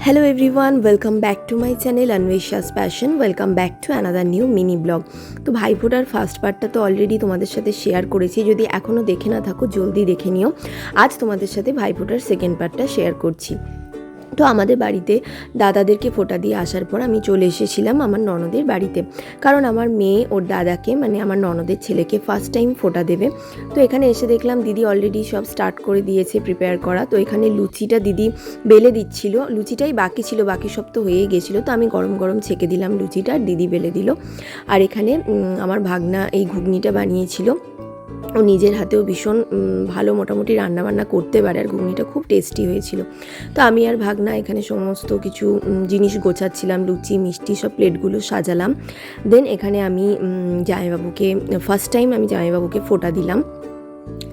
Hello everyone, welcome back to my channel Anvesha's Passion. Welcome back to another new mini blog. তো ভাইফোঁটার first পার্টটা তো already তোমাদের সাথে share করেছি, যদি এখনও দেখে না থাকো জলদি দেখে নিও। আজ তোমাদের সাথে ভাইফোঁটার সেকেন্ড পার্টটা শেয়ার করছি। তো আমাদের বাড়িতে দাদাদেরকে ফোঁটা দিয়ে আসার পর আমি চলে এসেছিলাম আমার ননদের বাড়িতে, কারণ আমার মেয়ে ওর দাদাকে মানে আমার ননদের ছেলেকে ফার্স্ট টাইম ফোঁটা দেবে। তো এখানে এসে দেখলাম দিদি অলরেডি সব স্টার্ট করে দিয়েছে প্রিপেয়ার করা। তো এখানে লুচিটা দিদি বেলে দিচ্ছিল, লুচিটাই বাকি ছিল, বাকি সব তো হয়েই গেছিলো। তো আমি গরম গরম ছেঁকে দিলাম লুচিটা, আর দিদি বেলে দিল। আর এখানে আমার ভাগনা এই ঘুগনিটা বানিয়েছিল। ও নিজের হাতেও ভীষণ ভালো মোটামুটি রান্নাবান্না করতে পারে, আর ঘুগনিটা খুব টেস্টি হয়েছিল। তো আমি আর ভাগনা এখানে সমস্ত কিছু জিনিস গোছাচ্ছিলাম, লুচি মিষ্টি সব প্লেটগুলো সাজালাম। দেন এখানে আমি জামাইবাবুকে ফার্স্ট টাইম আমি জামাইবাবুকে ফোঁটা দিলাম।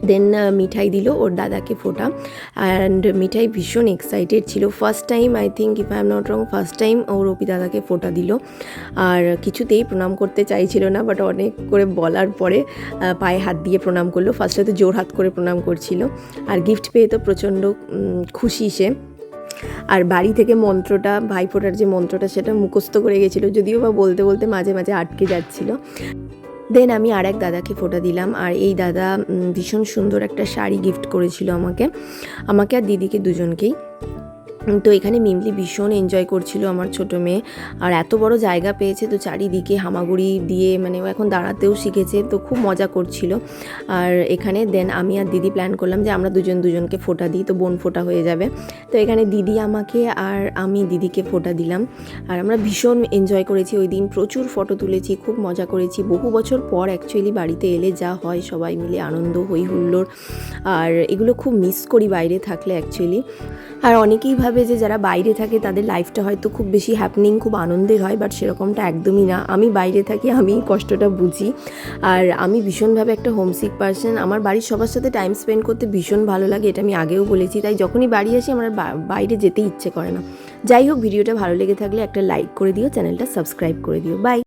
দেন মিঠাই দিল ওর দাদাকে ফোঁটা, অ্যান্ড মিঠাই ভীষণ এক্সাইটেড ছিল। First time I think if I am not wrong first time ওর অপি দাদাকে ফোঁটা দিল। আর কিছুতেই প্রণাম করতে চাইছিল না, বাট অনেক করে বলার পরে পায়ে হাত দিয়ে প্রণাম করলো। ফার্স্টে তো জোর হাত করে প্রণাম করছিল, আর গিফট পেয়ে তো প্রচণ্ড খুশি সে। আর বাড়ি থেকে মন্ত্রটা, ভাইফোঁটার যে মন্ত্রটা সেটা মুখস্থ করে গেছিলো, যদিও বা বলতে বলতে মাঝে মাঝে আটকে যাচ্ছিলো। দেন আমি আর এক দাদাকে ফোঁটা দিলাম, আর এই দাদা ভীষণ সুন্দর একটা শাড়ি গিফট করেছিল আমাকে আর দিদিকে দুজনকেই। তো এখানে মিমলি ভীষণ এনজয় করছিল আমার ছোটো মেয়ে, আর এত বড় জায়গা পেয়েছে তো চারিদিকে হামাগুড়ি দিয়ে মানে ও এখন দাঁড়াতেও শিখেছে, তো খুব মজা করছিল। আর এখানে দেন আমি আর দিদি প্ল্যান করলাম যে আমরা দুজনকে ফোঁটা দিই, তো বোন ফোঁটা হয়ে যাবে। তো এখানে দিদি আমাকে আর আমি দিদিকে ফোঁটা দিলাম, আর আমরা ভীষণ এনজয় করেছি ওই দিন, প্রচুর ফটো তুলেছি, খুব মজা করেছি। বহু বছর পর অ্যাকচুয়ালি বাড়িতে এলে যা হয় সবাই মিলে আনন্দ হই হুল্লোড়, আর এগুলো খুব মিস করি বাইরে থাকলে অ্যাকচুয়ালি। আর অনেকেই ভাবে যে যারা বাইরে থাকে তাদের লাইফটা হয়তো খুব বেশি হ্যাপনিং খুব আনন্দের হয়, বাট সেরকমটা একদমই না। আমি বাইরে থাকি, আমি কষ্টটা বুঝি। আর আমি ভীষণভাবে একটা হোমসিক পার্সন, আমার বাড়ির সবার সাথে টাইম স্পেন্ড করতে ভীষণ ভালো লাগে, এটা আমি আগেও বলেছি। তাই যখনই বাড়ি আসি আমার বাইরে যেতে ইচ্ছে করে না। যাই হোক, ভিডিওটা ভালো লেগে থাকলে একটা লাইক করে দিও, চ্যানেলটা সাবস্ক্রাইব করে দিও। বাই।